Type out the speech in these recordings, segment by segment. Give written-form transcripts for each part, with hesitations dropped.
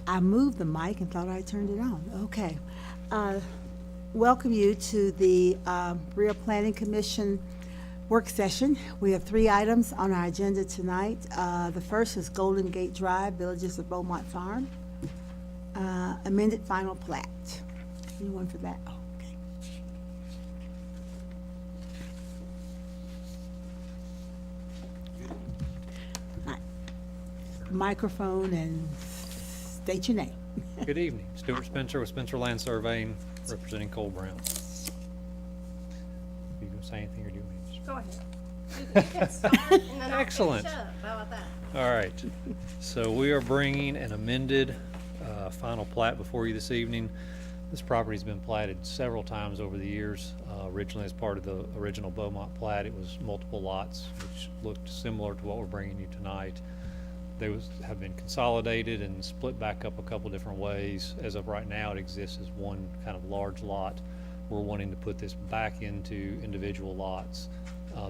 I moved the mic and thought I turned it on. Okay. Welcome you to the Real Planning Commission work session. We have 3 items on our agenda tonight. The first is Golden Gate Drive, Villages of Beaumont Farm, amended final plat. Anyone for that? Oh, okay. All right. Microphone and state your name. Good evening. Stuart Spencer with Spencer Land Surveying, representing Cole Brown. You gonna say anything or do you want me to? Go ahead. You can start and then I'll Excellent. finish up. How about that? All right. So we are bringing an amended final plat before you this evening. This property's been platted several times over the years. Originally as part of the original Beaumont plat, it was multiple lots, which looked similar to what we're bringing you tonight. They have been consolidated and split back up a couple different ways. As of right now, it exists as one kind of large lot. We're wanting to put this back into individual lots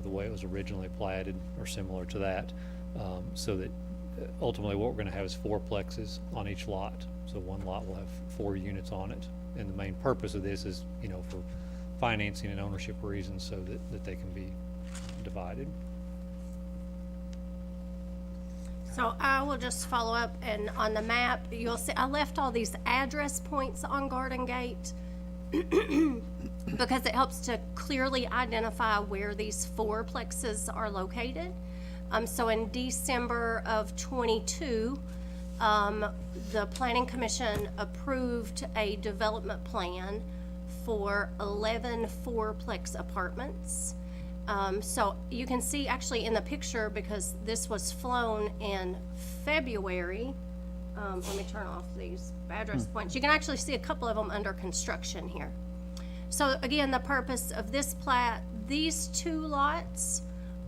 the way it was originally platted or similar to that, so that ultimately what we're going to have is 4 plexes on each lot. So one lot will have 4 units on it. And the main purpose of this is, you know, for financing and ownership reasons so that they can be divided. So I will just follow up, and on the map, you'll see, I left all these address points on Garden Gate because it helps to clearly identify where these 4 plexes are located. So in December of '22, the Planning Commission approved a development plan for 11 4-plex apartments. So you can see actually in the picture, because this was flown in February, let me turn off these address points. You can actually see a couple of them under construction here. So again, the purpose of this plat, these 2 lots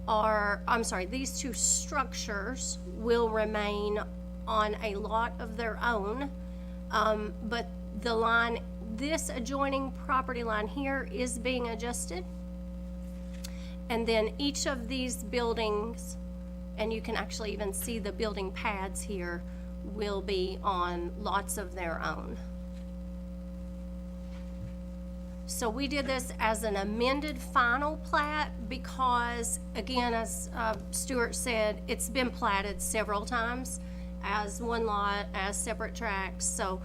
are, these 2 structures will remain on a lot of their own, but the line, this adjoining property line here is being adjusted. And then each of these buildings, and you can actually even see the building pads here, will be on lots of their own. So we did this as an amended final plat because, again, as Stuart said, it's been platted several times as one lot, as separate tracts. So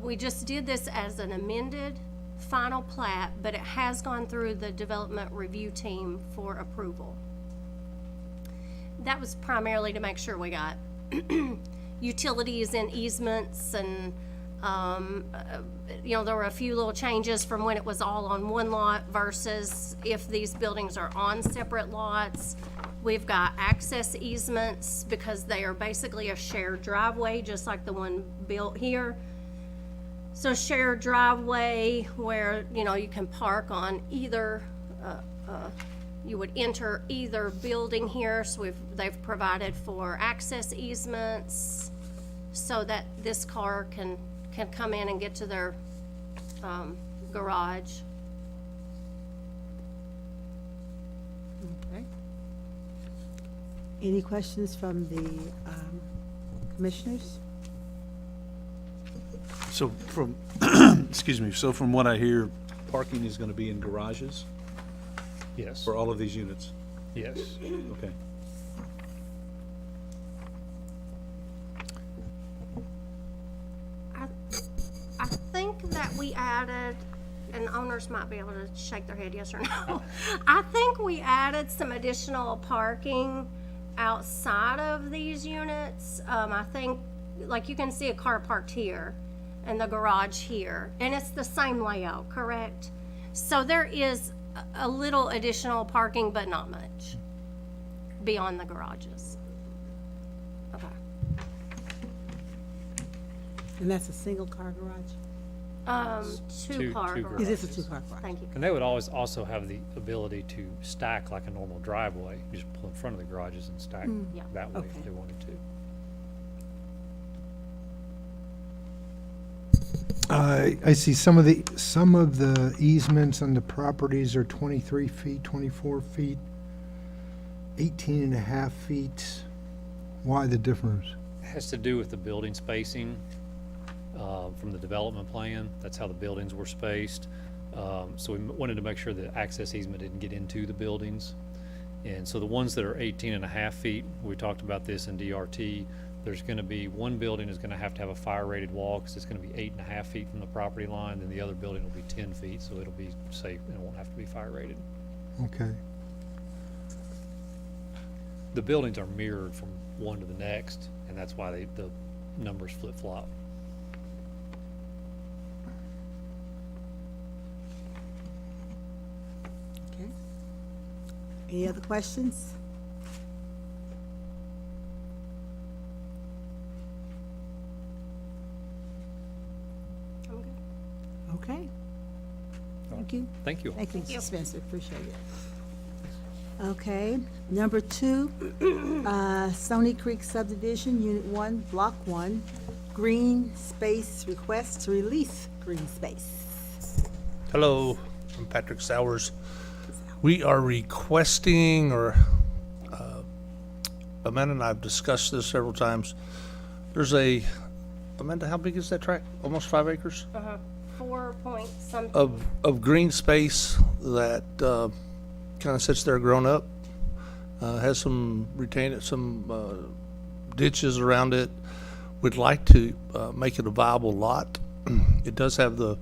we just did this as an amended final plat, but it has gone through the development review team for approval. That was primarily to make sure we got utilities and easements, and you know, there were a few little changes from when it was all on one lot versus if these buildings are on separate lots. We've got access easements because they are basically a shared driveway, just like the one built here. So shared driveway where, you know, you can park on either, you would enter either building here. So they've provided for access easements so that this car can come in and get to their garage. Okay. Any questions from the commissioners? So from, excuse me, so from what I hear, parking is going to be in garages Yes. for all of these units? Yes. Okay. I think that we added, and owners might be able to shake their head yes or no. I think we added some additional parking outside of these units. I think, like, you can see a car parked here and the garage here, and it's the same layout, correct? So there is a little additional parking, but not much beyond the garages. Okay. And that's a single-car garage? Two-car two garage. Is this a 2-car garage? Thank you. And they would always also have the ability to stack like a normal driveway. You just pull in front of the garages and stack Yeah. that way Okay. if they wanted to. I see some of the easements on the properties are 23 feet, 24 feet, 18 and a half feet. Why the difference? It has to do with the building spacing. from the development plan. That's how the buildings were spaced. So we wanted to make sure that access easement didn't get into the buildings. And so the ones that are 18.5 feet, we talked about this in DRT, there's gonna be, one building is gonna have to have a fire rated wall, because it's gonna be 8.5 feet from the property line, and the other building will be 10 feet, so it'll be safe and it won't have to be fire rated. Okay. The buildings are mirrored from one to the next, and that's why the numbers flip flop. Okay. Any other questions? I'm good. Okay. Thank you. Thank you all. Thank you, you. Mr. Spencer, appreciate it. Okay, number 2, Stony Creek subdivision, Unit 1, Block 1, green space request to release green space. Hello, I'm Patrick Sowers. We are requesting, or Amanda and I have discussed this several times. There's Amanda, how big is that tract? Almost 5 acres 4 point something. of green space that kind of sits there grown up. Has some ditches around it. We'd like to make it a viable lot. It does have the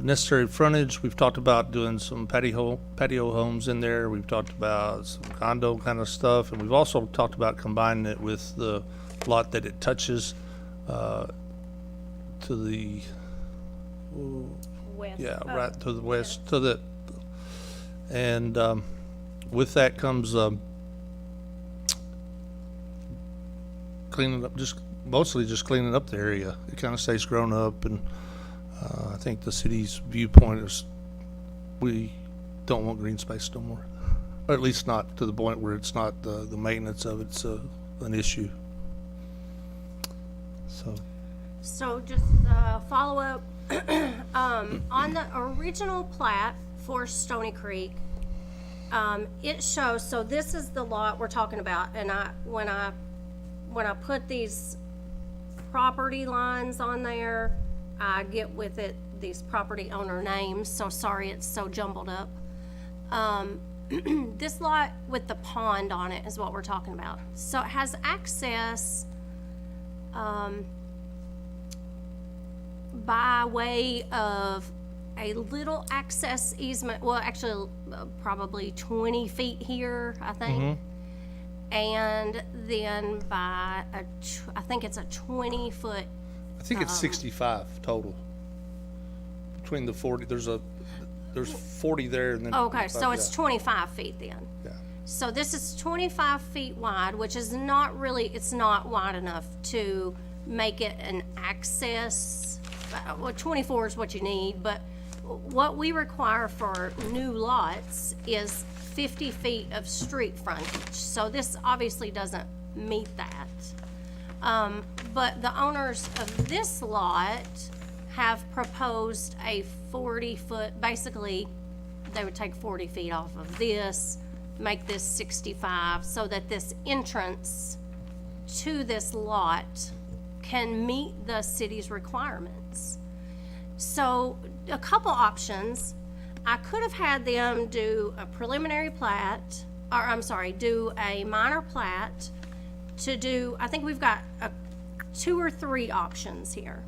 necessary frontage. We've talked about doing some patio homes in there. We've talked about some condo kind of stuff, and we've also talked about combining it with the lot that it touches to the West. right to the west to the, and with that comes cleaning up, mostly just cleaning up the area. It kind of stays grown up, and I think the city's viewpoint is we don't want green space no more, or at least not to the point where it's not the maintenance of it's an issue. So just follow up, on the original plat for Stony Creek, it shows, so this is the lot we're talking about, and when I put these property lines on there, I get with it these property owner names, so sorry it's so jumbled up. This lot with the pond on it is what we're talking about. So it has access by way of a little access easement, well, actually, probably 20 feet here, I think. And then by I think it's a 20-foot, I think it's 65 total between the 40. There's 40 there, and then okay, so 25, it's yeah. 25 feet then. Yeah. So this is 25 feet wide, which is not really, it's not wide enough to make it an access. Well, 24 is what you need, but what we require for new lots is 50 feet of street frontage. So this obviously doesn't meet that. But the owners of this lot have proposed a 40-foot, basically, they would take 40 feet off of this, make this 65, so that this entrance to this lot can meet the city's requirements. So a couple options. I could have had them do a preliminary plat, or I'm sorry, do a minor plat to do, I think we've got 2 or 3 options here.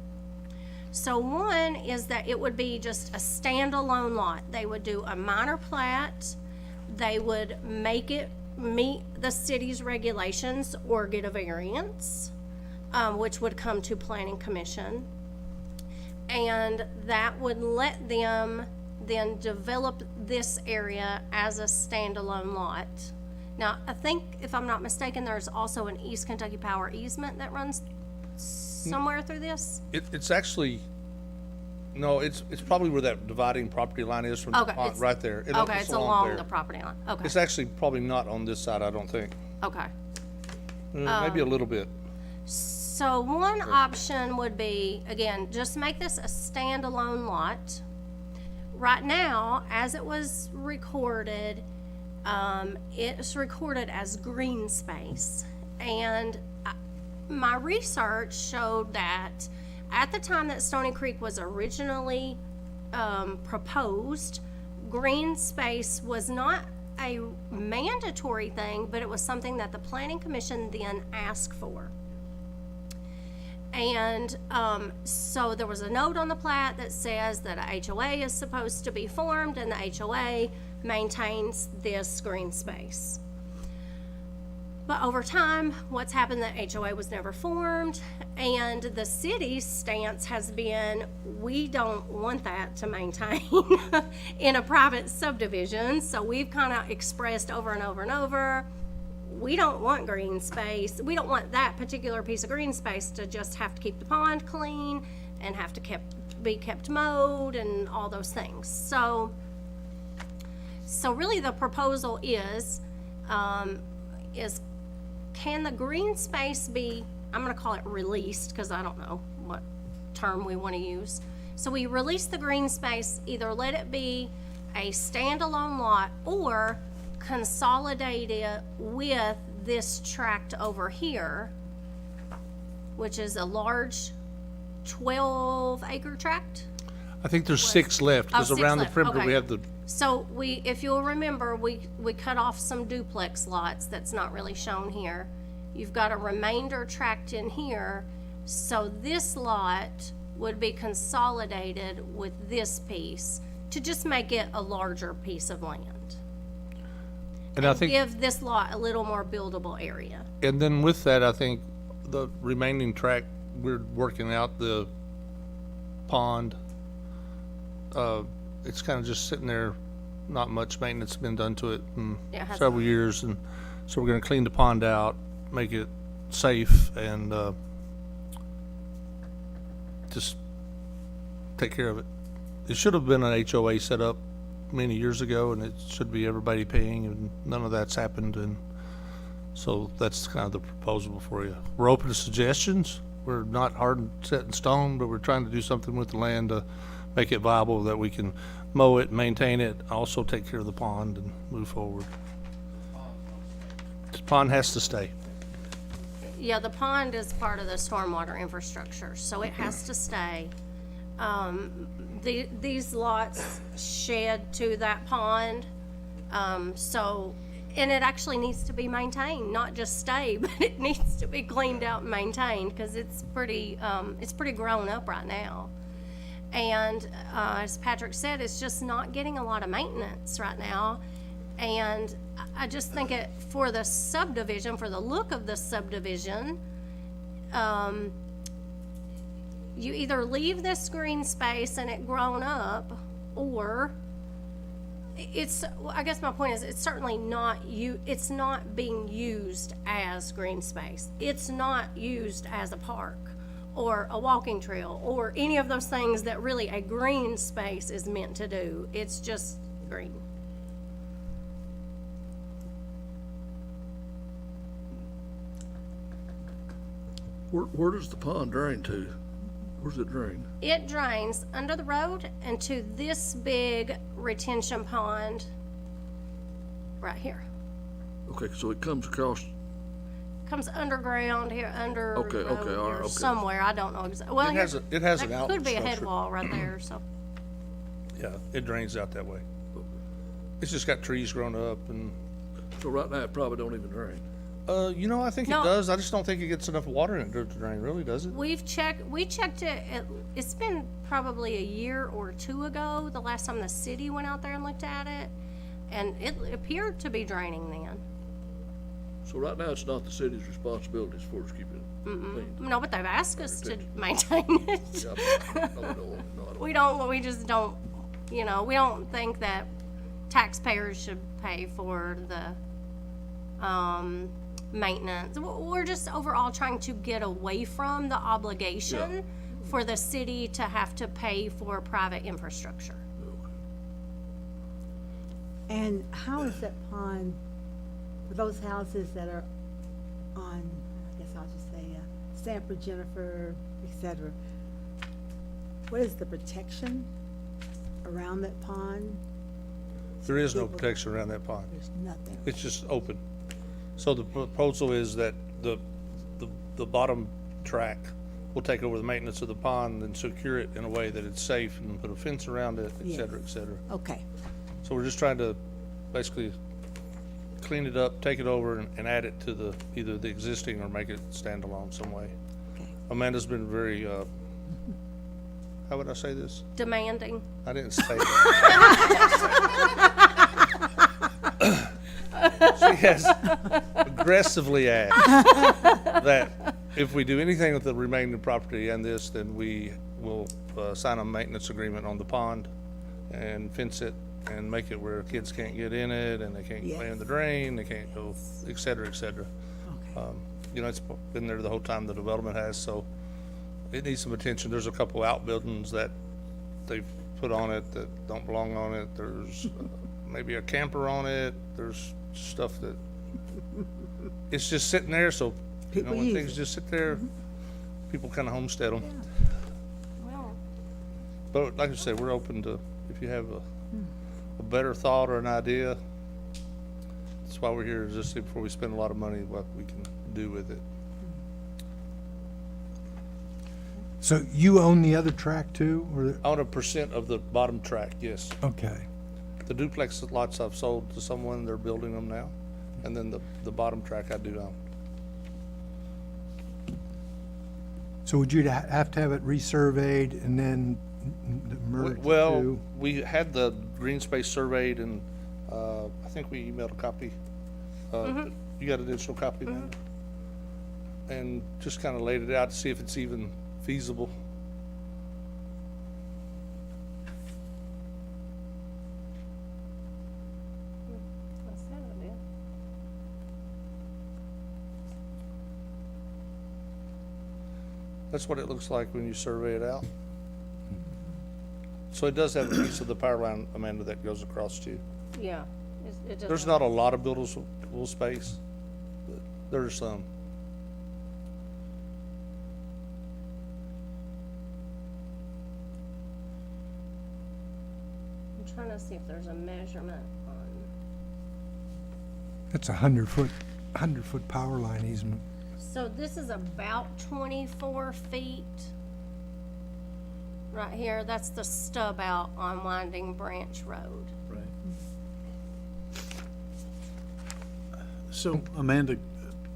So one is that it would be just a standalone lot. They would do a minor plat, they would make it meet the city's regulations or get a variance, which would come to Planning Commission. And that would let them then develop this area as a standalone lot. Now, I think, if I'm not mistaken, there's also an East Kentucky Power easement that runs somewhere through this? It's actually, no, it's probably where that dividing property line is from the Okay, pond, it's- right there. Okay, it's along there. the property line, okay, It's actually probably not on this side, I don't think. okay. Maybe a little bit. So one option would be, again, just make this a standalone lot. Right now, as it was recorded, it's recorded as green space. And my research showed that At the time that Stony Creek was originally proposed, green space was not a mandatory thing, but it was something that the Planning Commission then asked for. And so there was a note on the plat that says that a HOA is supposed to be formed, and the HOA maintains this green space. But over time, what's happened, that HOA was never formed, and the city's stance has been, we don't want that to maintain in a private subdivision. So we've kind of expressed over and over and over, we don't want green space. We don't want that particular piece of green space to just have to keep the pond clean and have to be kept mowed and all those things. So really the proposal is can the green space be, I'm gonna call it released, because I don't know what term we want to use. So we release the green space, either let it be a standalone lot or consolidate it with this tract over here, which is a large 12-acre tract. I think there's 6 left, because 6 around the left, perimeter, okay. we have the, So if you'll remember, we cut off some duplex lots that's not really shown here. You've got a remainder tract in here, so this lot would be consolidated with this piece to just make it a larger piece of land. and I think, Give this lot a little more buildable area. and then with that, I think the remaining tract, we're working out the pond. It's kind of just sitting there, not much maintenance been done to it in Yeah, it has several not. years, and so we're gonna clean the pond out, make it safe, and just take care of it. It should have been an HOA set up many years ago, and it should be everybody paying, and none of that's happened, and so that's kind of the proposal for you. We're open to suggestions. We're not hard and set in stone, but we're trying to do something with the land to make it viable, that we can mow it, maintain it, also take care of the pond and move forward. The pond has to stay. Yeah, the pond is part of the stormwater infrastructure, so it has to stay. These lots shed to that pond, so, and it actually needs to be maintained, not just stay, but it needs to be cleaned out and maintained, because it's pretty grown up right now. And, as Patrick said, it's just not getting a lot of maintenance right now. And I just think for the subdivision, for the look of the subdivision, you either leave this green space and it grown up, or I guess my point is, it's certainly it's not being used as green space. It's not used as a park or a walking trail or any of those things that really a green space is meant to do. It's just green. Where does the pond drain to? Where's it drain? It drains under the road into this big retention pond right here. Okay, so it comes across, Comes underground here, under Okay, the road okay, all right, here okay. somewhere. I don't know exactly. Well, It has here- it has an that outlet could be a head structure. wall right there, so. Yeah, it drains out that way. It's just got trees growing up, and, so right now it probably don't even drain. I think it No. does. I just don't think it gets enough water in it to drain, really, does it? We checked it, it's been probably a year or two ago, the last time the city went out there and looked at it, and it appeared to be draining then. So right now it's not the city's responsibility as far as keeping it clean. No, but they've asked us to maintain it. Yeah, no, I don't. We just don't, we don't think that taxpayers should pay for the, maintenance. We're just overall trying to get away from the obligation for the city to have to pay for private infrastructure. And how is that pond, for those houses that are on, I guess I'll just say, Sanford, Jennifer, et cetera, what is the protection around that pond? There is no protection around that pond. There's nothing. It's just open. So the proposal is that the bottom track we'll take over the maintenance of the pond and secure it in a way that it's safe and put a fence around it, et cetera, et cetera. Okay, So we're just trying to basically clean it up, take it over and add it to the, either the existing or make it standalone some way. okay. Amanda's been very, how would I say this? Demanding. I didn't say that. She has aggressively asked that if we do anything with the remaining property and this, then we will sign a maintenance agreement on the pond and fence it and make it where kids can't get in it and they can't play in the drain, they can't go, et cetera, et cetera. Okay. You know, it's been there the whole time the development has, so it needs some attention. There's a couple outbuildings that they've put on it that don't belong on it. There's maybe a camper on it. There's stuff that, it's just sitting there, so, you know, People when use things it. just sit there, people kind of homestead them. Well, But like I said, we're open to, if you have a better thought or an idea, that's why we're here, is just see before we spend a lot of money, what we can do with it. So you own the other track too, or, On a percent of the bottom track, yes. okay. The duplex lots I've sold to someone, they're building them now. And then the bottom track I do own. So would you have to have it resurveyed and then merge the Well, two? we had the green space surveyed and, I think we emailed a copy. You got a digital copy now? And just kind of laid it out to see if it's even feasible. I said I did. That's what it looks like when you survey it out. So it does have a piece of the power line, Amanda, that goes across too. Yeah. It doesn't. There's not a lot of buildable space, but there's some. I'm trying to see if there's a measurement on, That's 100-foot power line easement. so this is about 24 feet. Right here, that's the stub out on Winding Branch Road. Right. So Amanda,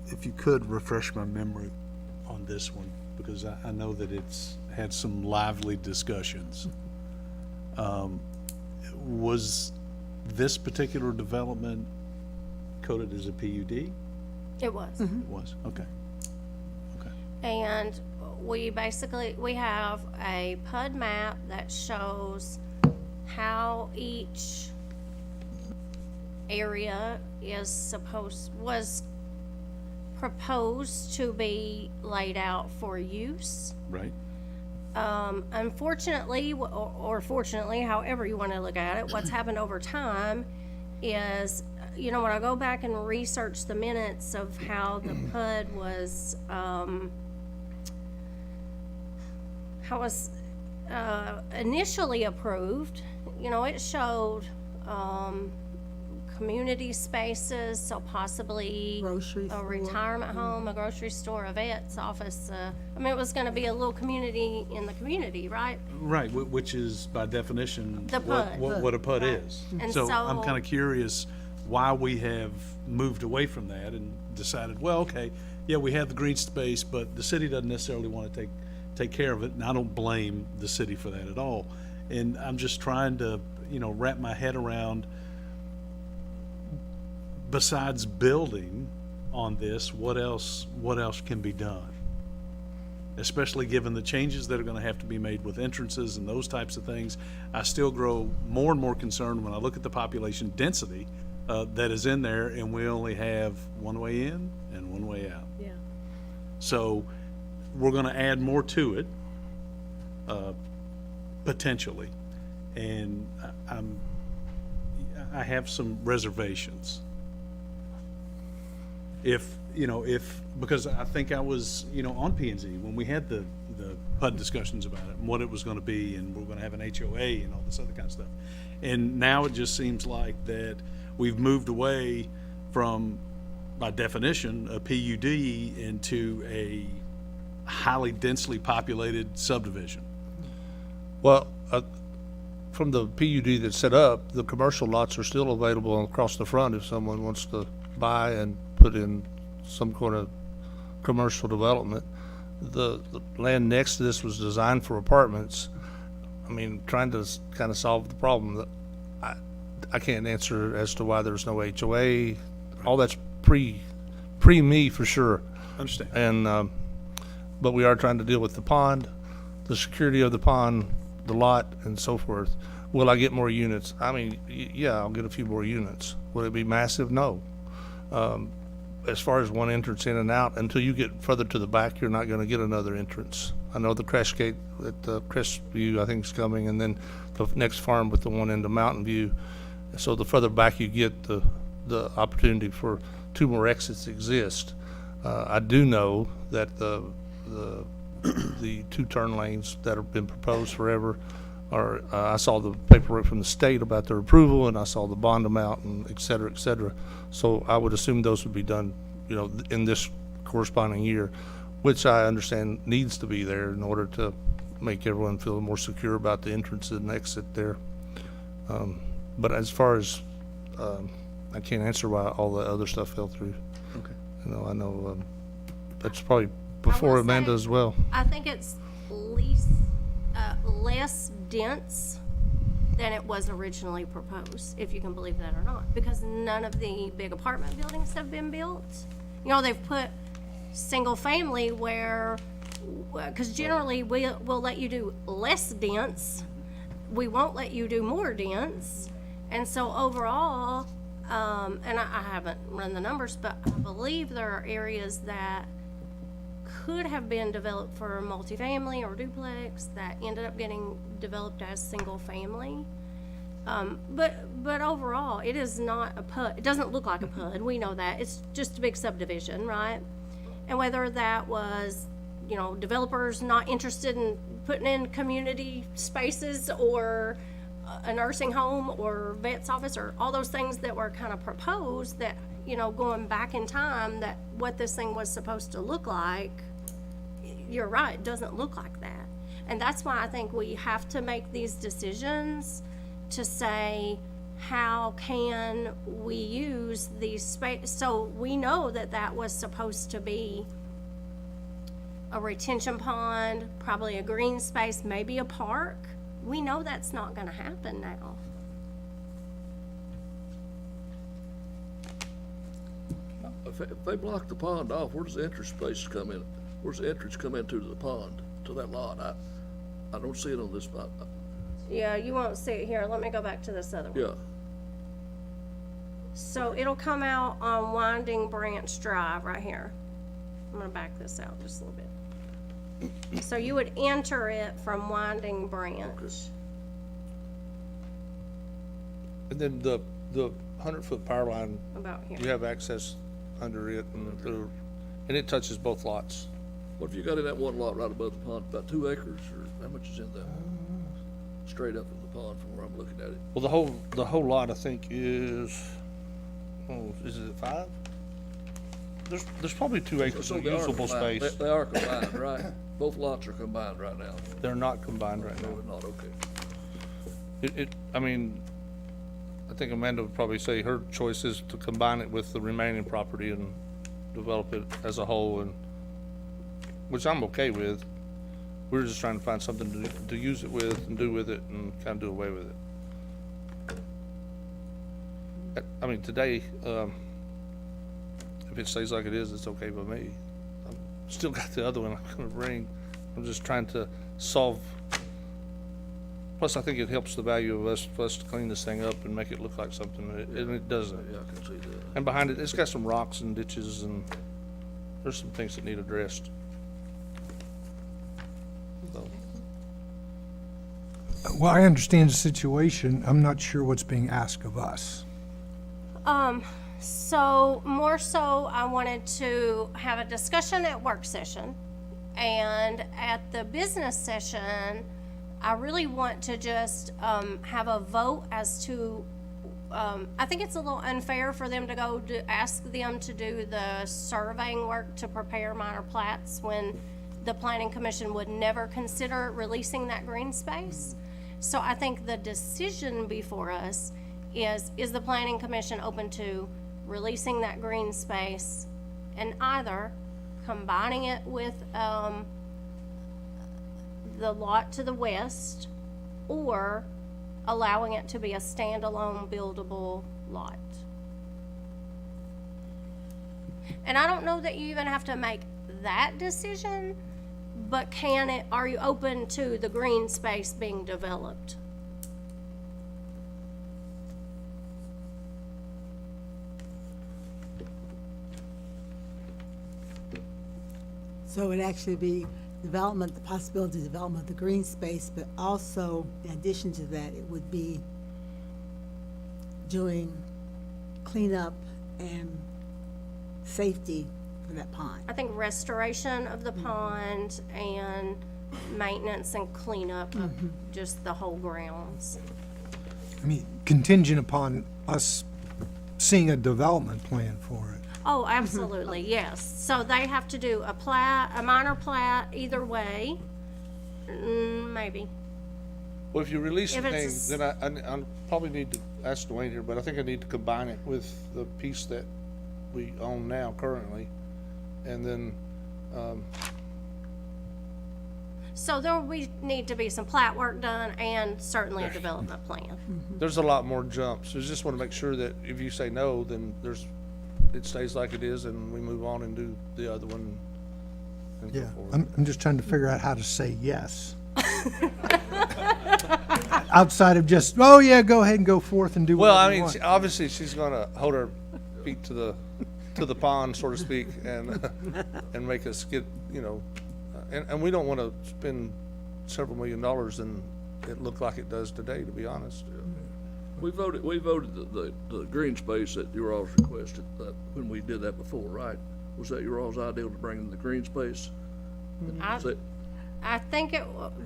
if you could refresh my memory on this one, because I know that it's had some lively discussions. Was this particular development coded as a PUD? It was. It was, okay. Okay. And we have a PUD map that shows how each area was proposed to be laid out for use. Right. Unfortunately, or fortunately, however you want to look at it, what's happened over time is, you know, when I go back and research the minutes of how the PUD was, initially approved, you know, it showed, community spaces, so possibly Grocery a store. retirement home, a grocery store, a vet's office. I mean, it was going to be a little community in the community, right? Right, which is by definition The what, PUD. what a PUD Right. is. And So I'm so- kind of curious why we have moved away from that and decided, well, okay, yeah, we have the green space, but the city doesn't necessarily want to take care of it, and I don't blame the city for that at all. And I'm just trying to, you know, wrap my head around, besides building on this, what else can be done? Especially given the changes that are gonna have to be made with entrances and those types of things. I still grow more and more concerned when I look at the population density that is in there, and we only have one way in and one way out. Yeah. So we're gonna add more to it, potentially. And I have some reservations. Because I think I was, on P and Z when we had the PUD discussions about it and what it was gonna be, and we're gonna have an HOA and all this other kind of stuff. And now it just seems like that we've moved away from, by definition, a PUD into highly densely populated subdivision. Well, from the PUD that's set up, the commercial lots are still available across the front if someone wants to buy and put in some kind of commercial development. The land next to this was designed for apartments. I mean, trying to kind of solve the problem, that I can't answer as to why there's no HOA. All that's pre-me for sure. Understand? And, but we are trying to deal with the pond, the security of the pond, the lot, and so forth. Will I get more units? I mean, yeah, I'll get a few more units. Will it be massive? No. As far as one entrance in and out, until you get further to the back, you're not gonna get another entrance. I know the crash gate at Crestview, I think, is coming, and then the next farm with the one into Mountain View. So the further back you get, the opportunity for two more exits exist. I do know that the two turn lanes that have been proposed forever are, I saw the paperwork from the state about their approval, and I saw the bond amount and et cetera, et cetera. So I would assume those would be done, you know, in this corresponding year, which I understand needs to be there in order to make everyone feel more secure about the entrance and exit there. But as far as, I can't answer why all the other stuff fell through. Okay. You know, I know, that's probably before will Amanda say- as well. I think it's less dense than it was originally proposed, if you can believe that or not, because none of the big apartment buildings have been built. You know, they've put single family where, because generally we'll let you do less dense. We won't let you do more dense. And so overall, and I haven't run the numbers, but I believe there are areas that could have been developed for multifamily or duplex that ended up getting developed as single family. But overall, it is not a PUD. It doesn't look like a PUD. We know that. It's just a big subdivision, right? And whether that was, you know, developers not interested in putting in community spaces or a nursing home or vet's office or all those things that were kind of proposed that, you know, going back in time, that what this thing was supposed to look like, you're right, it doesn't look like that. And that's why I think we have to make these decisions to say, how can we use these space? So we know that that was supposed to be a retention pond, probably a green space, maybe a park. We know that's not gonna happen now. If they block the pond off, where does the entrance space come in? Where's the entrance come into the pond, to that lot? I don't see it on this map. Yeah, you won't see it here. Let me go back to this other one. Yeah, So it'll come out on Winding Branch Drive right here. I'm gonna back this out just a little bit. So you would enter it from Winding Branch. And then the 100-foot power line, About here. you have access under it, and it touches both lots. what have you got in that one lot right above the pond, about 2 acres, or how much is in that? Straight up in the pond from where I'm looking at it. Well, the whole lot, I think, is it 5? There's probably 2 acres So of they are usable combined. space. They are combined, right? Both lots are combined right now. They're not combined right No, now. they're not, okay. I mean, I think Amanda would probably say her choice is to combine it with the remaining property and develop it as a whole, and, which I'm okay with. We're just trying to find something to use it with and do with it and kind of do away with it. I mean, today, if it stays like it is, it's okay with me. I've still got the other one I'm gonna bring. I'm just trying to solve. Plus, I think it helps the value of us, for us to clean this thing up and make it look like something, and it doesn't. Yeah, I can see that. And behind it, it's got some rocks and ditches, and there's some things that need addressed. So, Well, I understand the situation. I'm not sure what's being asked of us. So more so, I wanted to have a discussion at work session. And at the business session, I really want to just have a vote as to, I think it's a little unfair for them to go to ask them to do the surveying work to prepare minor plats when the planning commission would never consider releasing that green space. So I think the decision before us is the planning commission open to releasing that green space and either combining it with, the lot to the west, or allowing it to be a standalone buildable lot. And I don't know that you even have to make that decision, but are you open to the green space being developed? So it would actually be development, the possibility of development of the green space, but also, in addition to that, it would be doing cleanup and safety for that pond. I think restoration of the pond and maintenance and cleanup of just the whole grounds. I mean, contingent upon us seeing a development plan for it. Oh, absolutely, yes. So they have to do a plat, a minor plat, either way. Maybe. Well, if you release If the it's thing, then I probably need to ask Dwayne here, but I think I need to combine it with the piece that we own now currently. And then, So there we need to be some plat work done and certainly a development plan. there's a lot more jumps. So just want to make sure that if you say no, then it stays like it is and we move on and do the other one and go Yeah, forward. I'm just trying to figure out how to say yes. Outside of just, oh yeah, go ahead and go forth and do Well, I whatever you mean, want. obviously she's gonna hold her feet to the pond, so to speak, and make us get, and we don't want to spend several $1 million and it look like it does today, to be honest. We voted the green space that you all requested, that, when we did that before, right? Was that your all's idea to bring in the green space? I- Is that- I think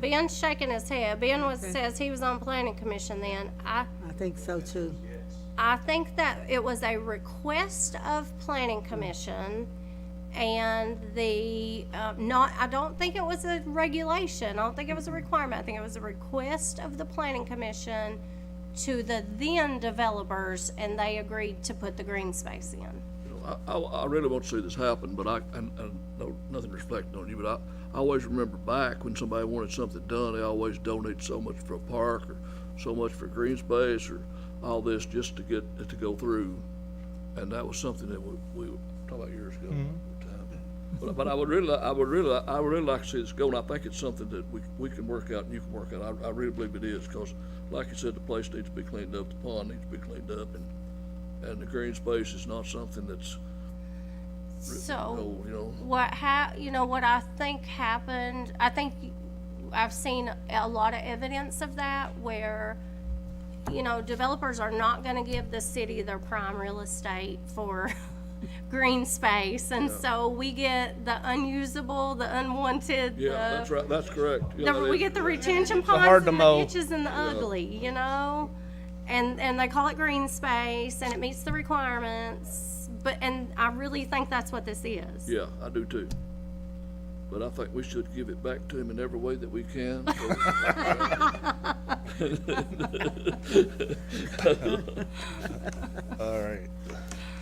Ben's shaking his head. Ben says he was on planning commission then. I think so too. I think that it was a request of planning commission and I don't think it was a regulation. I don't think it was a requirement. I think it was a request of the planning commission to the then developers, and they agreed to put the green space in. I really want to see this happen, but no, nothing reflecting on you, but I always remember back when somebody wanted something done, they always donated so much for a park or so much for green space or all this just to get it to go through. And that was something that we talked about years ago. But I would really like to see this go, and I think it's something that we can work out and you can work out. I really believe it is, because like you said, the place needs to be cleaned up, the pond needs to be cleaned up, and the green space is not something that's So old, what I think happened, I think I've seen a lot of evidence of that where, developers are not gonna give the city their prime real estate for green space. And so we get the unusable, the unwanted, Yeah, that's right, that's correct. Yeah, that we is get the correct. retention hard ponds to and the mow. ditches and the ugly, And they call it green space and it meets the requirements, and I really think that's what this is. Yeah, I do too. But I think we should give it back to him in every way that we can. All right.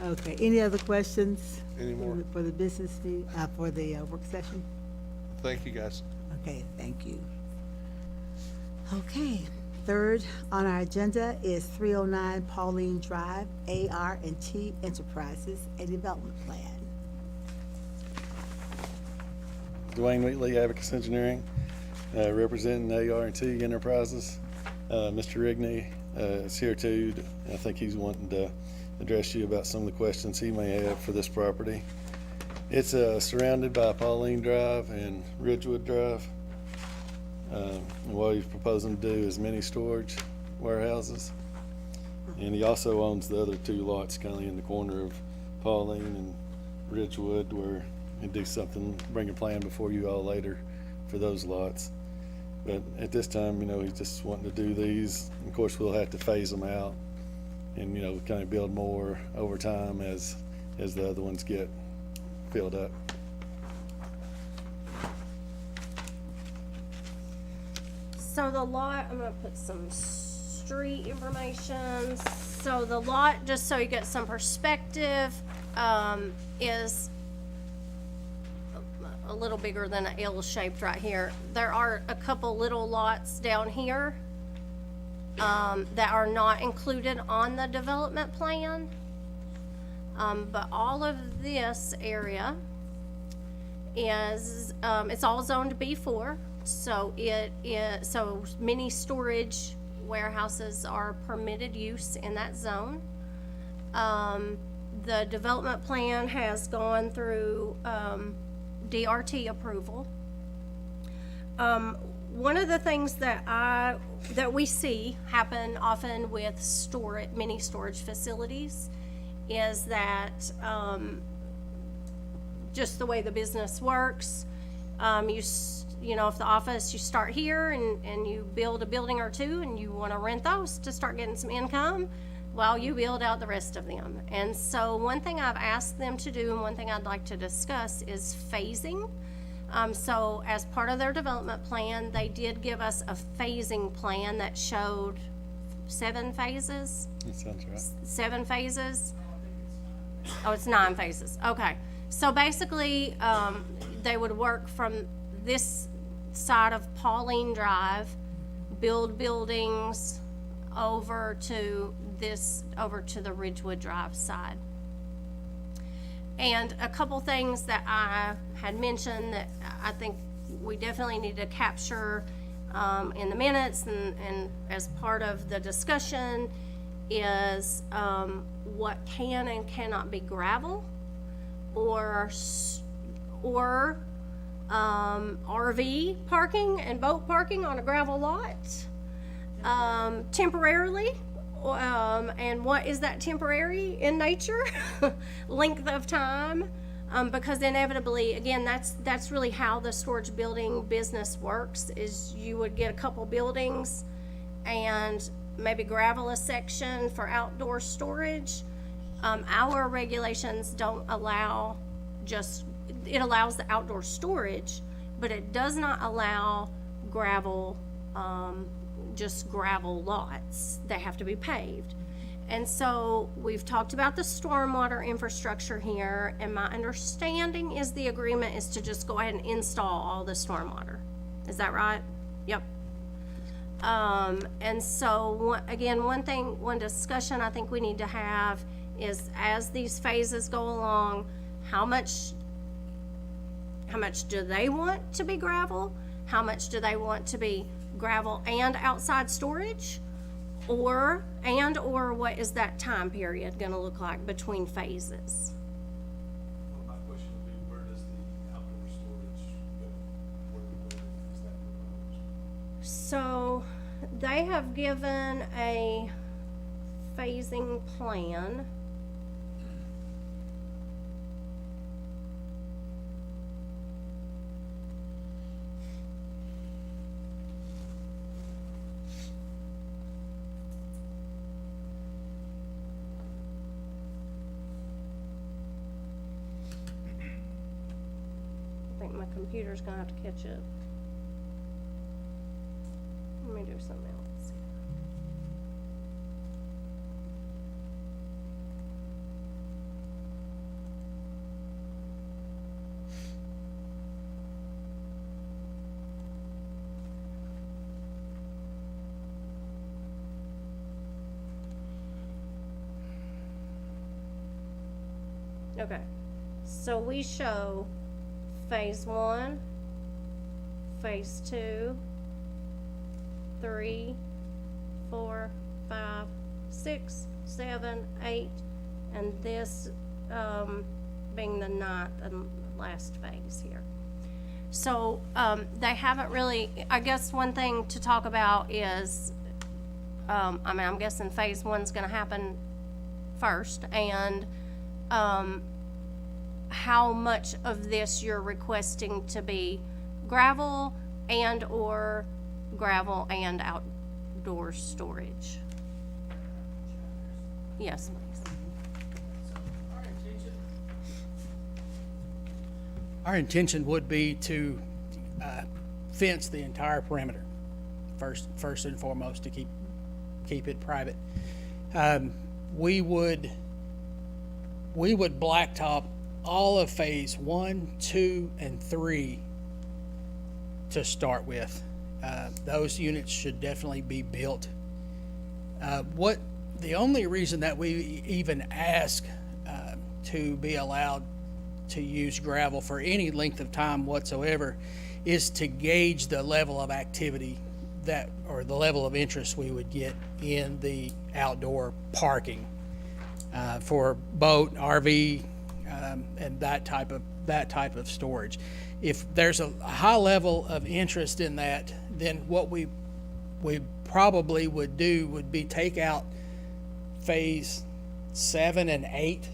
Okay, any other questions? Any more? For the business meeting, for the work session? Thank you, guys. Okay, thank you. Okay, third on our agenda is 309 Pauline Drive, AR&T Enterprises, a development plan. Dwayne Wheatley, Abacus Engineering, representing AR&T Enterprises. Mr. Rigney is here too. I think he's wanting to address you about some of the questions he may have for this property. It's surrounded by Pauline Drive and Ridgewood Drive. And what he's proposing to do is mini storage warehouses. And he also owns the other two lots kind of in the corner of Pauline and Ridgewood, where he'd do something, bring a plan before you all later for those lots. But at this time, he's just wanting to do these. Of course, we'll have to phase them out and, kind of build more over time as the other ones get filled up. So the lot, I'm gonna put some street information. So the lot, just so you get some perspective, is a little bigger than an L shaped right here. There are a couple little lots down here that are not included on the development plan. But all of this area is, it's all zoned B4. So so mini storage warehouses are permitted use in that zone. The development plan has gone through, DRT approval. One of the things that we see happen often with mini storage facilities is that, just the way the business works, you know, if the office, you start here and you build a building or two and you want to rent those to start getting some income while you build out the rest of them. And so one thing I've asked them to do and one thing I'd like to discuss is phasing. So as part of their development plan, they did give us a phasing plan that showed 7 phases. That sounds right. 7 phases? Oh, it's 9 phases. Okay. So basically, they would work from this side of Pauline Drive, build buildings over to the Ridgewood Drive side. And a couple things that I had mentioned that I think we definitely need to capture in the minutes and as part of the discussion is what can and cannot be gravel or RV parking and boat parking on a gravel lot temporarily. And what is that temporary in nature? Length of time. Because inevitably, again, that's really how the storage building business works, is you would get a couple buildings and maybe gravel a section for outdoor storage. Our regulations don't allow it allows the outdoor storage, but it does not allow gravel, just gravel lots. They have to be paved. And so we've talked about the stormwater infrastructure here, and my understanding is the agreement is to just go ahead and install all the stormwater. Is that right? Yep. And so one discussion I think we need to have is, as these phases go along, how much do they want to be gravel? How much do they want to be gravel and outside storage? Or what is that time period gonna look like between phases? Well, my question would be, where does the outdoor storage go? Where is that proposed? So they have given a phasing plan. I think my computer's gonna have to catch up. Let me do something else. Okay, so we show phase 1, phase 2, 3, 4, 5, 6, 7, 8, and this being the 9th and last phase here. So they haven't really, I guess one thing to talk about is, I'm guessing phase 1's gonna happen first, and how much of this you're requesting to be gravel or gravel and outdoor storage. Yes, please. Our intention would be to fence the entire perimeter first and foremost, to keep it private. We would blacktop all of phase 1, 2, and 3 to start with. Those units should definitely be built. The only reason that we even ask to be allowed to use gravel for any length of time whatsoever is to gauge the level of activity or the level of interest we would get in the outdoor parking for boat, RV, and that type of storage. If there's a high level of interest in that, then what we probably would do would be take out phase 7 and 8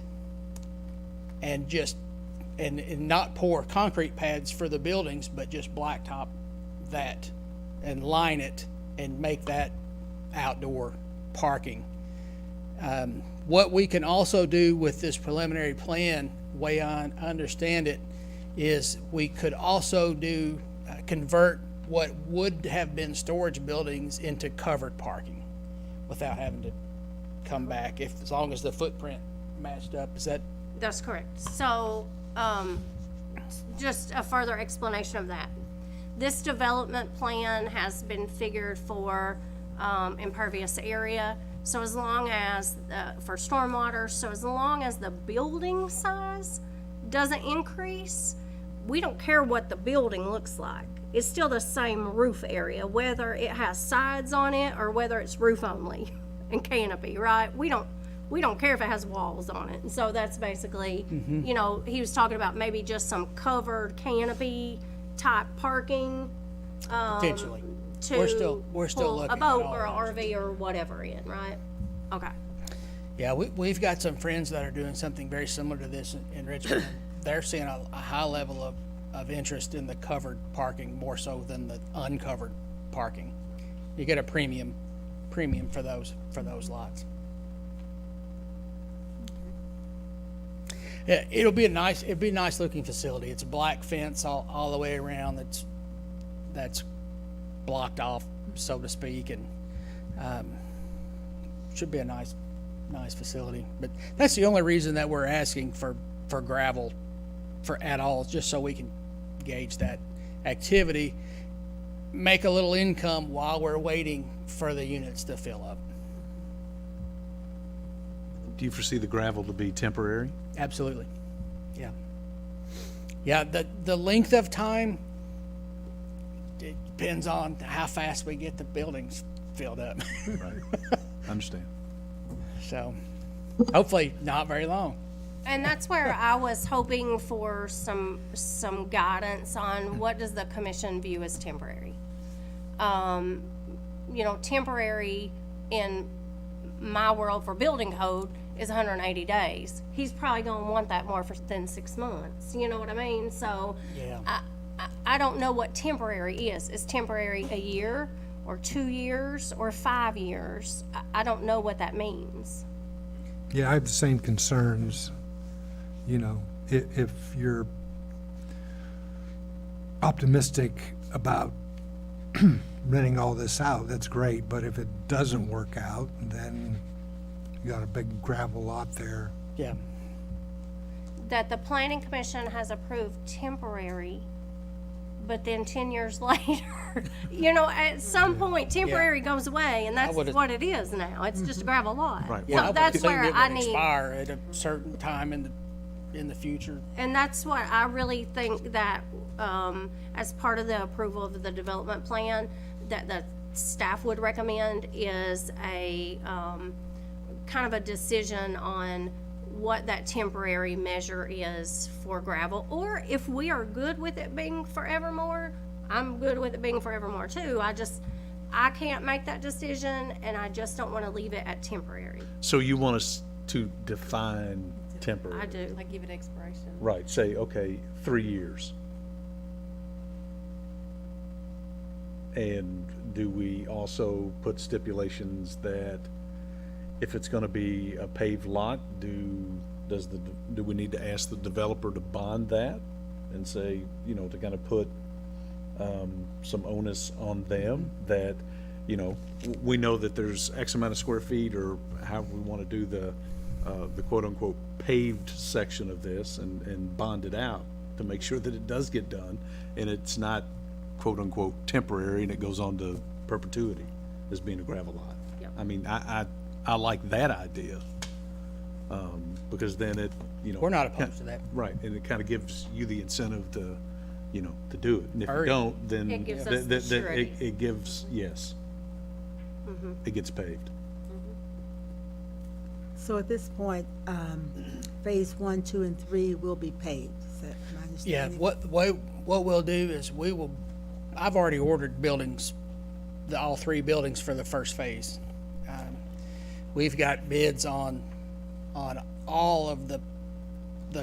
and and not pour concrete pads for the buildings, but just blacktop that and line it and make that outdoor parking. What we can also do with this preliminary plan, way I understand it, is we could also convert what would have been storage buildings into covered parking without having to come back, as long as the footprint matched up. Is that? That's correct. So, just a further explanation of that. This development plan has been figured for impervious area. So as long as, for stormwater, so as long as the building size doesn't increase, we don't care what the building looks like. It's still the same roof area, whether it has sides on it or whether it's roof only and canopy, right? We don't care if it has walls on it. And so that's basically, you know, he was talking about maybe just some covered canopy type parking. Potentially. To We're still pull looking a at boat all or an options. RV or whatever in, right? Okay. Yeah, we've got some friends that are doing something very similar to this in Richmond. They're seeing a high level of interest in the covered parking more so than the uncovered parking. You get a premium for those lots. Yeah, it'd be a nice looking facility. It's a black fence all the way around that's blocked off, so to speak, and should be a nice facility. But that's the only reason that we're asking for gravel at all, just so we can gauge that activity, make a little income while we're waiting for the units to fill up. Do you foresee the gravel to be temporary? Absolutely. Yeah. Yeah, the length of time, it depends on how fast we get the buildings filled up. Right. Understand. So, hopefully not very long. And that's where I was hoping for some guidance on what does the commission view as temporary? You know, temporary in my world for building code is 180 days. He's probably gonna want that more than 6 months, you know what I mean? So, Yeah. I don't know what temporary is. Is temporary a year or 2 years or 5 years? I don't know what that means. Yeah, I have the same concerns. You know, if you're optimistic about renting all this out, that's great, but if it doesn't work out, then you got a big gravel lot there. Yeah. That the planning commission has approved temporary, but then 10 years later, you know, at some point, temporary goes away, and that's would've- what it is now. It's just a gravel lot. Right. Yeah, I So would that's assume where it I would need, expire at a certain time in the future. and that's what I really think that, as part of the approval of the development plan, that the staff would recommend is a, kind of a decision on what that temporary measure is for gravel, or if we are good with it being forevermore, I'm good with it being forevermore too. I can't make that decision, and I just don't want to leave it at temporary. So you want us to define temporary? I do. Like give it expiration. Right, say, okay, 3 years. And do we also put stipulations that if it's gonna be a paved lot, do we need to ask the developer to bond that? And say, you know, to kind of put some onus on them that, you know, we know that there's X amount of square feet or however we want to do the quote-unquote paved section of this and bond it out to make sure that it does get done and it's not quote-unquote temporary and it goes on to perpetuity as being a gravel lot. Yep. I mean, I like that idea, because then it, you know. We're not opposed to that. Right, and it kind of gives you the incentive to, you know, to do it. And if you Hurry. don't, then. It gives us then- the then surety. It gives, yes. It gets paved. So at this point, phase 1, 2, and 3 will be paved. Is that my Yeah, understanding? what we'll do is I've already ordered buildings, all 3 buildings for the first phase. We've got bids on all of the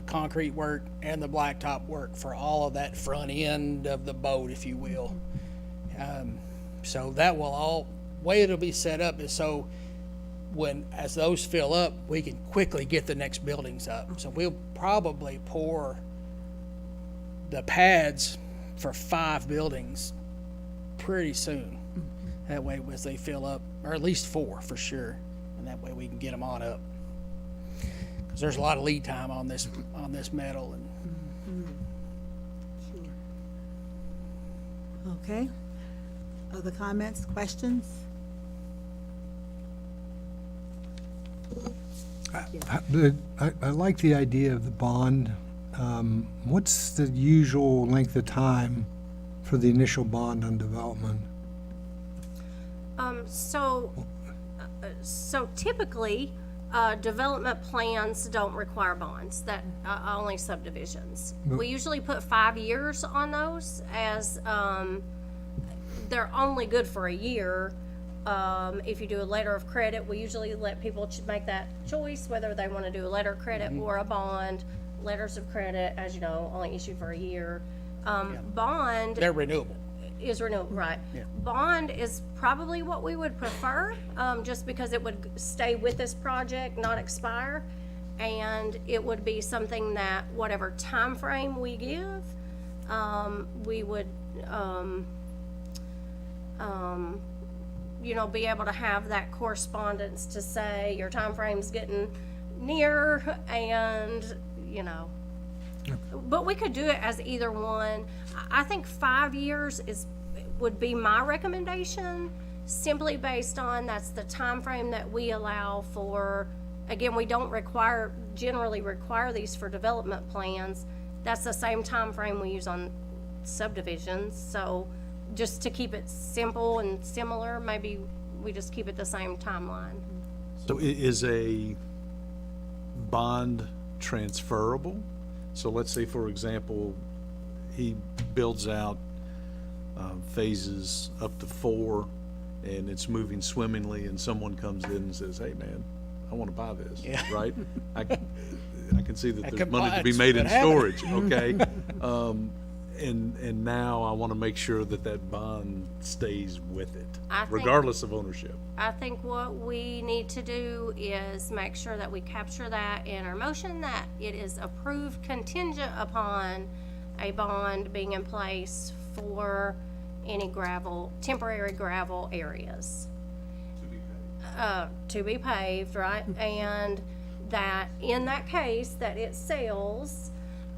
concrete work and the blacktop work for all of that front end of the boat, if you will. So that will way it'll be set up is so as those fill up, we can quickly get the next buildings up. So we'll probably pour the pads for 5 buildings pretty soon. That way, as they fill up, or at least 4 for sure, and that way we can get them on up. Because there's a lot of lead time on this metal, and Okay. Other comments, questions? I like the idea of the bond. What's the usual length of time for the initial bond on development? So typically, development plans don't require bonds, that, only subdivisions. We usually put 5 years on those as, they're only good for a year. If you do a letter of credit, we usually let people make that choice, whether they want to do a letter of credit or a bond. Letters of credit, as you know, only issued for a year. Bond they're renewable. is renewable, right? Bond is probably what we would prefer, just because it would stay with this project, not expire. And it would be something that whatever time frame we give, we would, you know, be able to have that correspondence to say your time frame's getting near and, you know. But we could do it as either one. I think 5 years would be my recommendation, simply based on that's the time frame that we allow for. Again, we don't generally require these for development plans. That's the same time frame we use on subdivisions. So just to keep it simple and similar, maybe we just keep it the same timeline. So is a bond transferable? So let's say, for example, he builds out phases up to 4, and it's moving swimmingly, and someone comes in and says, hey, man, I want to buy this, Yeah. right? I can see that there's money to be compliance made in would happen. storage, okay? And now I want to make sure that that bond stays with it, I think- regardless of ownership. I think what we need to do is make sure that we capture that in our motion, that it is approved contingent upon a bond being in place for any temporary gravel areas. To be paved, right? And that in that case, that it sells,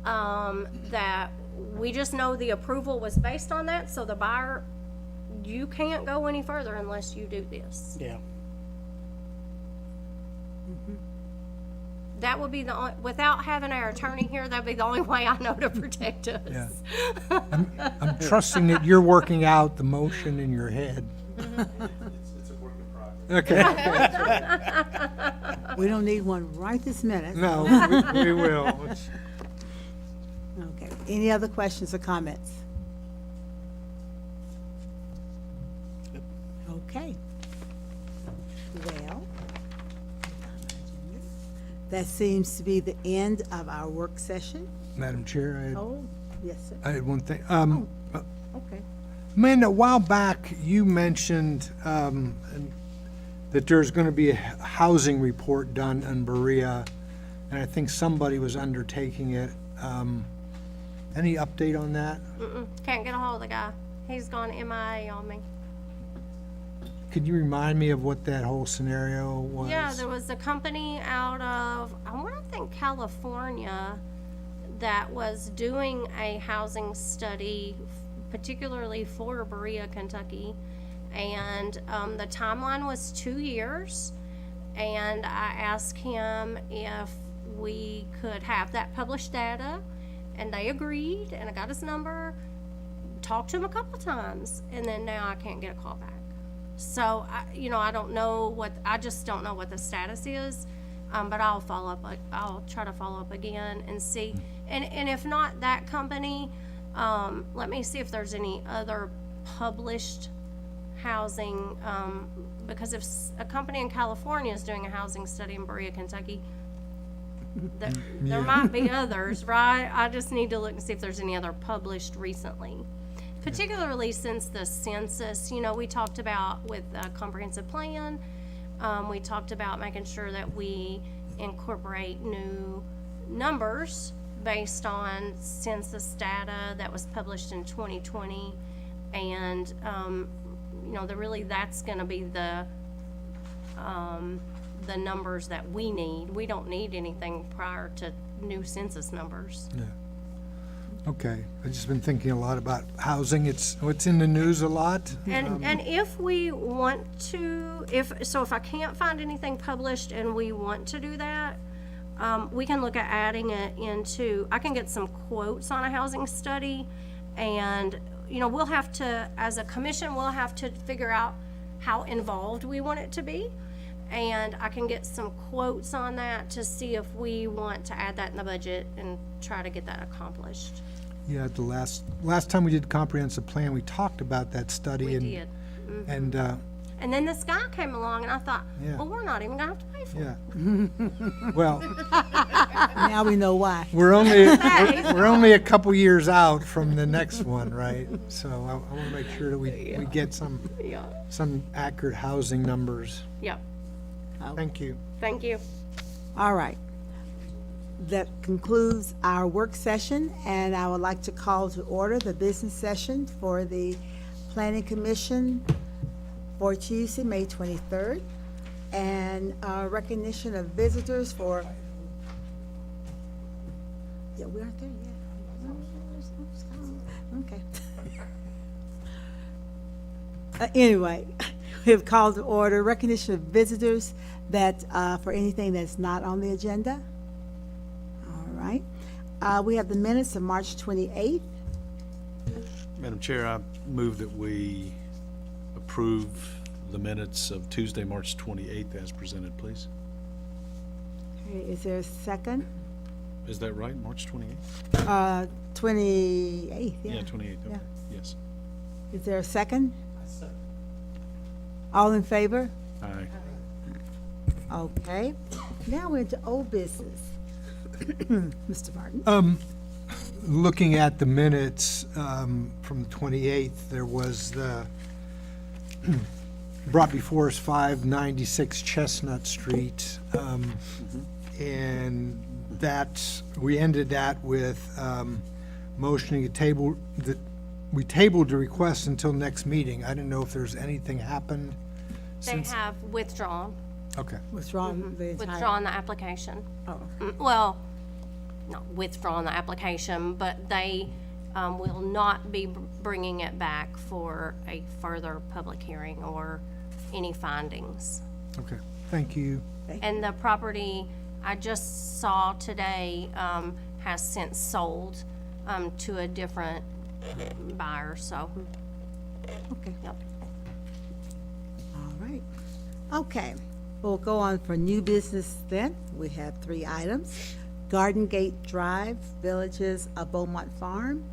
that we just know the approval was based on that, so the buyer, you can't go any further unless you do this. Yeah. That would be the only, without having our attorney here, that'd be the only way I know to protect us. Yeah. I'm trusting that you're working out the motion in your head. It's a work in progress. Okay. We don't need one right this minute. No, we will. Okay. Any other questions or comments? Okay. Well, that seems to be the end of our work session. Madam Chair, Oh, yes, sir. I had one thing. Okay. Amanda, a while back, you mentioned that there's going to be a housing report done in Berea, and I think somebody was undertaking it. Any update on that? Can't get a hold of the guy. He's gone MIA on me. Could you remind me of what that whole scenario was? Yeah, there was a company out of, I want to think California, that was doing a housing study, particularly for Berea, Kentucky. And the timeline was 2 years. And I asked him if we could have that published data. And they agreed, and I got his number, talked to him a couple times, and then now I can't get a call back. So, I don't know I just don't know what the status is, but I'll follow up, I'll try to follow up again and see. And if not that company, let me see if there's any other published housing, because if a company in California is doing a housing study in Berea, Kentucky, there might be others, right? I just need to look and see if there's any other published recently. Particularly since the census, we talked about with a comprehensive plan, we talked about making sure that we incorporate new numbers based on census data that was published in 2020. And, that's gonna be the numbers that we need. We don't need anything prior to new census numbers. Yeah. Okay, I've just been thinking a lot about housing. It's in the news a lot. And if we want to, if I can't find anything published and we want to do that, we can look at adding it into, I can get some quotes on a housing study, and, we'll have to, as a commission, we'll have to figure out how involved we want it to be. And I can get some quotes on that to see if we want to add that in the budget and try to get that accomplished. Yeah, the last time we did comprehensive plan, we talked about that study. We and did. And, And then this guy came along and I thought, Yeah. well, we're not even gonna have to pay for it. yeah. Well, Now we know why. we're only a couple years out from the next one, right? So I want to make sure that we get some accurate housing numbers. Yep, Thank you. thank you. All right. That concludes our work session, and I would like to call to order the business session for the Planning Commission for Tuesday, May 23rd, and recognition of visitors for, yeah, we aren't there yet. Okay. Anyway, we have called to order recognition of visitors that, for anything that's not on the agenda. All right. We have the minutes of March 28th. Madam Chair, I move that we approve the minutes of Tuesday, March 28th as presented, please. Okay, is there a second? Is that right, March 28th? 28th, yeah. Yeah, 28th, Yeah. okay, yes. Is there a second? All in favor? Aye. Okay. Now we're into old business. Mr. Martin? Looking at the minutes from the 28th, there was the, brought before us 596 Chestnut Street. And that, we ended that with motioning a table, that we tabled the request until next meeting. I didn't know if there's anything happened They since. have withdrawn, Okay, Withdrawn the entire. withdrawn the application. Oh, Well, not withdrawn the application, but they will not be bringing it back for a further public hearing or any findings. okay, thank you. And the property I just saw today has since sold to a different buyer, so, okay. yep. All right. Okay. We'll go on for new business then. We have 3 items. Garden Gate Drive, Villages of Beaumont Farm,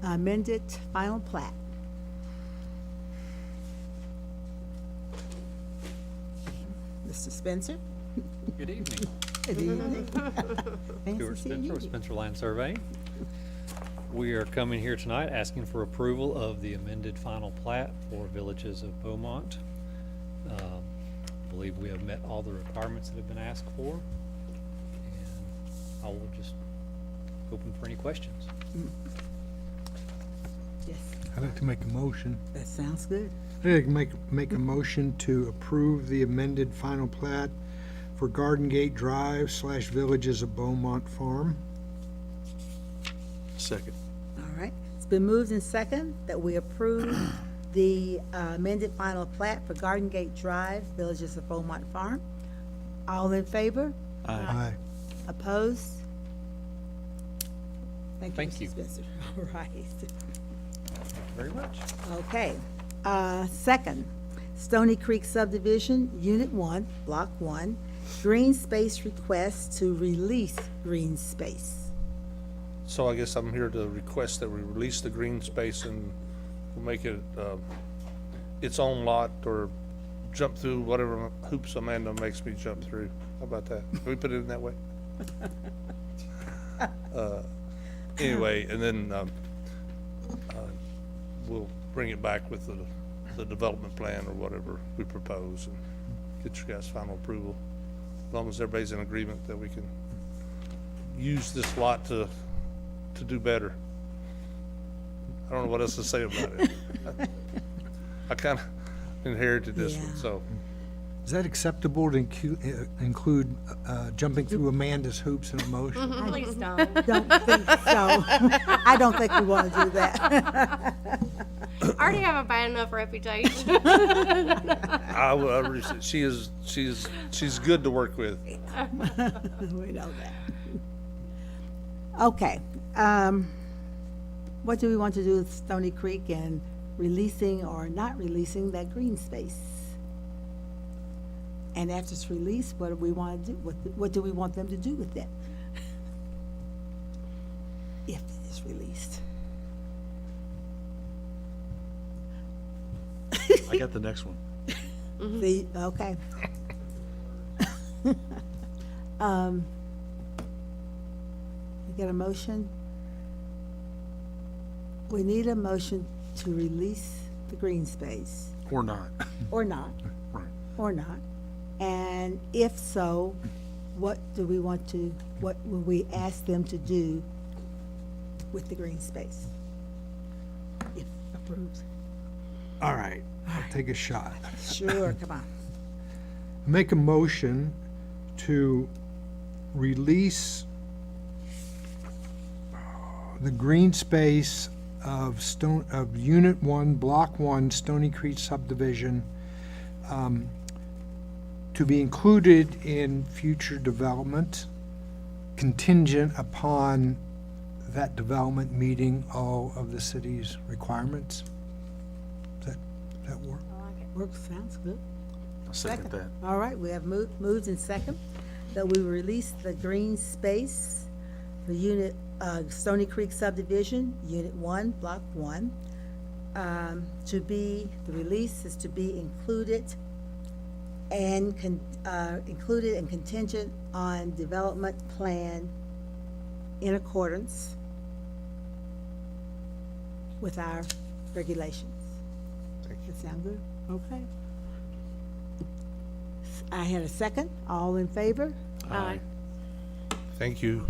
amended final plat. Mr. Spencer? Good evening. Good evening. Fancy Stuart seeing Spencer with you. Spencer Land Survey. We are coming here tonight asking for approval of the amended final plat for Villages of Beaumont. I believe we have met all the requirements that have been asked for. And I will just open for any questions. Yes, I'd like to make a motion. that sounds good. I'd like to make a motion to approve the amended final plat for Garden Gate Drive / Villages of Beaumont Farm. Second. All right, it's been moved and second that we approve the amended final plat for Garden Gate Drive, Villages of Beaumont Farm. All in favor? Aye. Opposed? Thank Mr. you. Spencer. All right. Very much. Okay. Second, Stony Creek subdivision, Unit 1, Block 1, green space request to release green space. So I guess I'm here to request that we release the green space and we'll make it, its own lot or jump through whatever hoops Amanda makes me jump through. How about that? Can we put it in that way? Anyway, and then, we'll bring it back with the development plan or whatever we propose and get your guys' final approval. As long as everybody's in agreement that we can use this lot to do better. I don't know what else to say about it. I kind of inherited this one, Yeah. so. Is that acceptable to include jumping through Amanda's hoops in a motion? Please don't. Don't think so. I don't think we want to do that. I already have a bad enough reputation. She's good to work with. We know that. Okay. What do we want to do with Stony Creek and releasing or not releasing that green space? And after it's released, what do we want to do? What do we want them to do with it? If it is released. I got the next one. See, okay. You get a motion? We need a motion to release the green space, Or not. or not, Right. or not. And if so, what will we ask them to do with the green space? If approved. All right, I'll take a shot. Sure, come on. Make a motion to release the green space of Unit 1, Block 1, Stony Creek subdivision, to be included in future development contingent upon that development meeting all of the city's requirements. Does that work? Works, sounds good. I'll second that. All right, we have moved in second that we release the green space for Stony Creek subdivision, Unit 1, Block 1. The release is to be included and contingent on development plan in accordance with our regulations. Does that sound good? Okay. I had a second. All in favor? Aye. Thank you.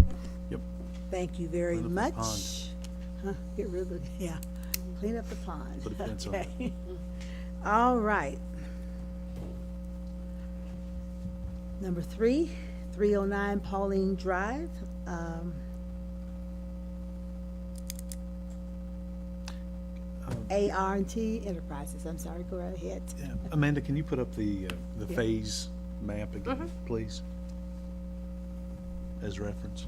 Thank you very Clean up the much. pond. Huh, get rid of, yeah, clean up the pond. Put a fence on it. Okay. All right. Number 3, 309 Pauline Drive. AR&T Enterprises, I'm sorry, go right ahead. Yeah. Amanda, can you put up the phase map again, please? As reference.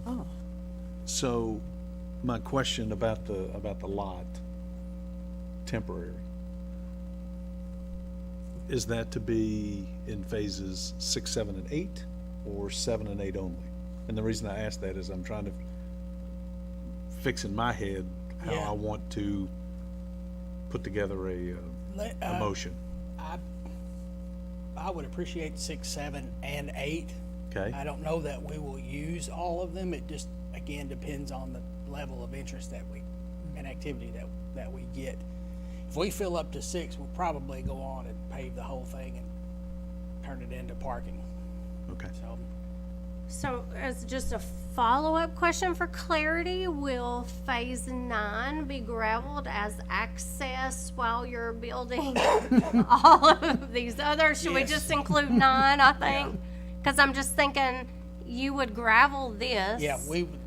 Oh, So, my question about the lot, temporary, is that to be in phases 6, 7, and 8, or 7 and 8 only? And the reason I ask that is I'm trying to fix in my head how Yeah. I want to put together a motion. I would appreciate 6, 7, and 8. Okay? I don't know that we will use all of them. It just, again, depends on the level of interest and activity that we get If we fill up to 6, we'll probably go on and pave the whole thing and turn it into parking, Okay. so. So as just a follow-up question for clarity, will phase 9 be gravelled as access while you're building all of these others? Should we Yes. just include 9, I think? Because I'm just thinking you would gravel this. Yeah, we would.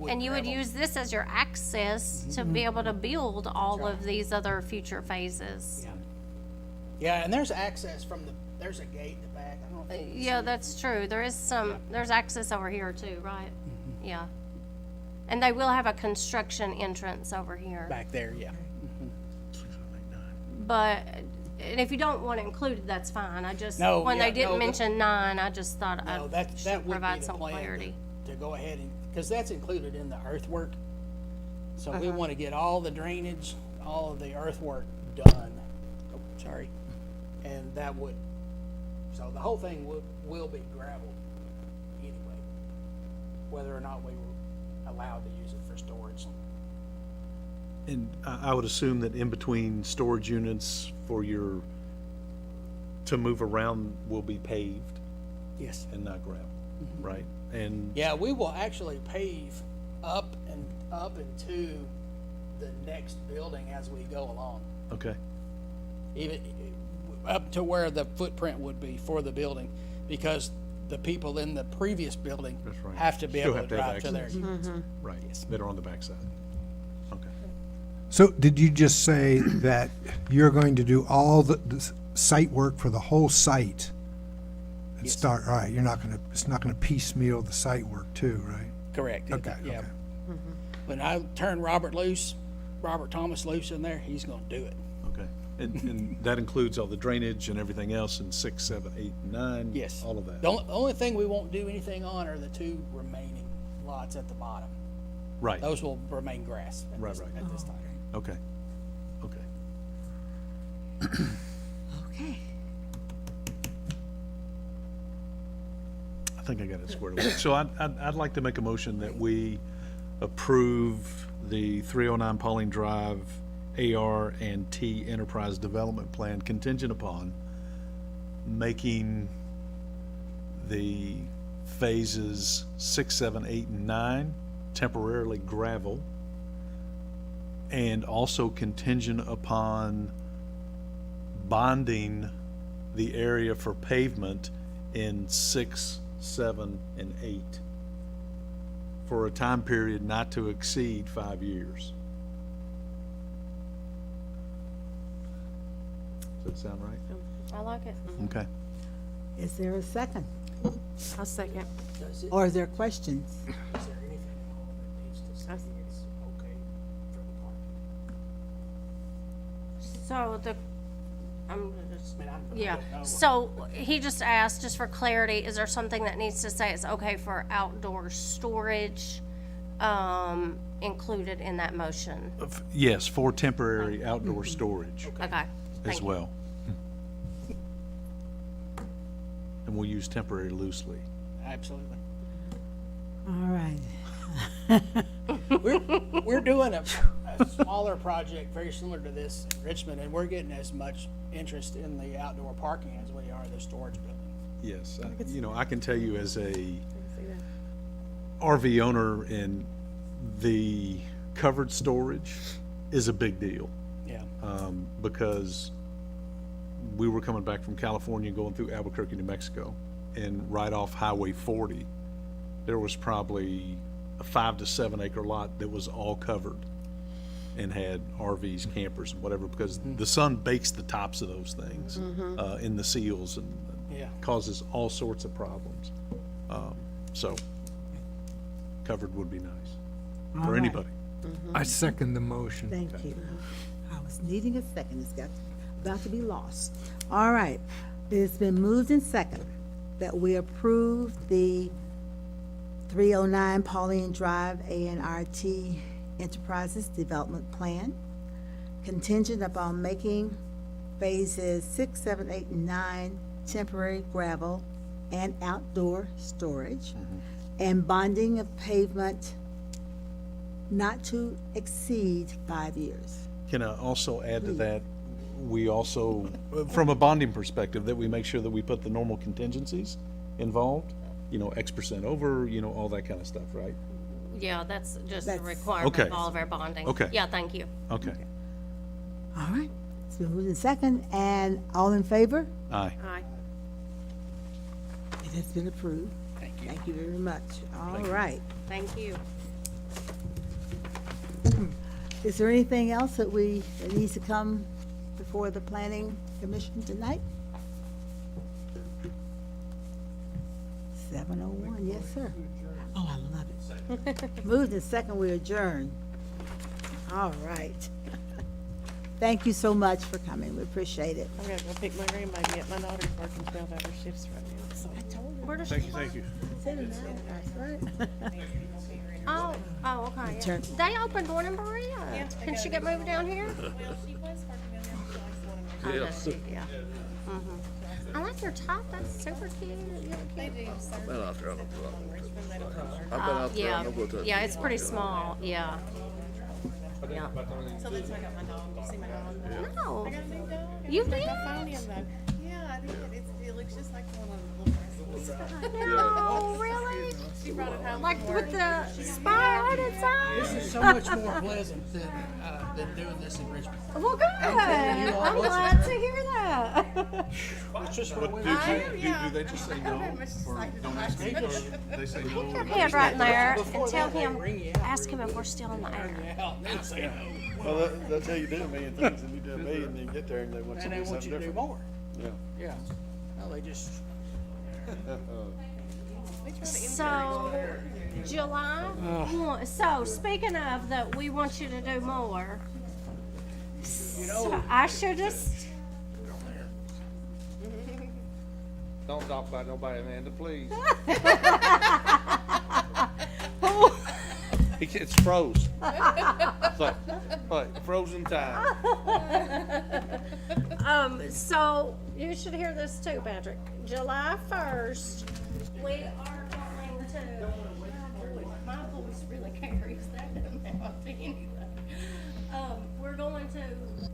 And you would gravel. use this as your access to be able to build all of these other future phases. Yeah. Yeah, and there's access from there's a gate in the back. I don't know if you can Yeah, see. that's true. There's access over here too, right? Mm-hmm. Yeah. And they will have a construction entrance over here. Back there, yeah. But, and if you don't want it included, that's fine. I just, No, when yeah, they didn't no, mention 9, I just thought No, I that should would be provide the some plan clarity. to go ahead and, because that's included in the earthwork. So we Uh-huh. want to get all the drainage, all of the earthwork done. Oh, sorry. And that would, so the whole thing will be gravelled anyway, whether or not we were allowed to use it for storage. And I would assume that in between storage units for to move around will be paved Yes. and not gravel, right? And Yeah, we will actually pave up and to the next building as we go along. okay, Even up to where the footprint would be for the building, because the people in the previous building That's right. have to be Still able to have to have drive to their access. units. right, that are on the backside. Okay. So did you just say that you're going to do all the site work for the whole site? And Yes. start, all right, it's not gonna piecemeal the site work too, right? Correct. Okay, Yeah. okay. When I turn Robert Thomas loose in there, he's gonna do it. Okay, and that includes all the drainage and everything else in 6, 7, 8, 9? Yes. All of that? The only thing we won't do anything on are the 2 remaining lots at the bottom. Right, Those will remain grass at Right, this, right. at this time. okay, okay. Okay. I think I got it squared away. So I'd like to make a motion that we approve the 309 Pauline Drive AR&T Enterprise Development Plan contingent upon making the phases 6, 7, 8, and 9 temporarily gravel, and also contingent upon bonding the area for pavement in 6, 7, and 8 for a time period not to exceed 5 years. Does that sound right? I like it. Okay. Is there a second? I'll second. Or is there questions? Is there anything at all that needs to say it's okay for the parking? So I'm just, I mean, yeah. don't know. So he just asked, just for clarity, is there something that needs to say it's okay for outdoor storage, included in that motion? Yes, for temporary outdoor storage Okay. as Thank you. well. And we'll use temporary loosely. Absolutely. All right. We're doing a smaller project very similar to this in Richmond, and we're getting as much interest in the outdoor parking as we are the storage building. Yes, I can tell you as a RV owner, and the covered storage is a big deal. Yeah. Because we were coming back from California, going through Albuquerque, New Mexico, and right off Highway 40, there was probably a 5 to 7 acre lot that was all covered and had RVs, campers, and whatever, because the sun bakes the tops of those things in the seals and Yeah. causes all sorts of problems. So covered would be nice All for right. anybody. I second the motion. Thank you. I was needing a second. It's about to be lost. All right. It's been moved and second that we approve the 309 Pauline Drive ANRT Enterprises Development Plan contingent upon making phases 6, 7, 8, and 9 temporary gravel and outdoor storage, and bonding of pavement not to exceed 5 years. Can I also add to that, we also, from a bonding perspective, that we make sure that we put the normal contingencies involved, X% over, all that kind of stuff, right? Yeah, that's just a That's- requirement Okay. of all of our bonding. Okay. Yeah, thank you. Okay. All right, it's been moved in second, and all in favor? Aye. Aye. It has been approved. Thank you. Thank you very much. All right. Thank you. Is there anything else that needs to come before the planning commission tonight? 7:01, yes, sir. Oh, I love it. Moved and second, we adjourn. All right. Thank you so much for coming, we appreciate it. I'm gonna go pick my grandbaby up. My daughter's working 12-hour shifts right now, so. Where does she Thank you, thank you. Oh, okay. Yeah. Turn- They opened one in Berea. Can she get moved down here? Well, she was working down there, she likes the one in Richmond. I know she- Yeah. I like your top, that's super cute. You're They cute. do service Been out there, I don't know. in Richmond, they don't have I've been out there, I Yeah, know what that. yeah, it's pretty small, yeah. Yeah. So that's why I got my dog. You see my dog? No, I got a new dog. You Like, did? I found him though. Yeah, I did. It looks just like the one on the little breast. no, really? She brought it home Like from with work. the spot on its This side? is so much more pleasant than doing this in Richmond. Well, good. I'm glad to hear that. It's just Do they just say no, or don't ask me, or they say no? Your hand right in there and Before tell that, they him, ring you out. ask him if we're still in the air. Yeah, and then say no. Well, that's how you do a million things, and you do a million, and then you get there, and they want you And to they do want something you to do different. more. Yeah. Yeah. No, they just, So, July 1, so speaking of that, we want you to do more. So I should just, Don't talk about nobody, Amanda, please. It's froze. It's like frozen time. so you should hear this too, Patrick. July 1st, we are going to, my voice really carries that amount anyway. We're going to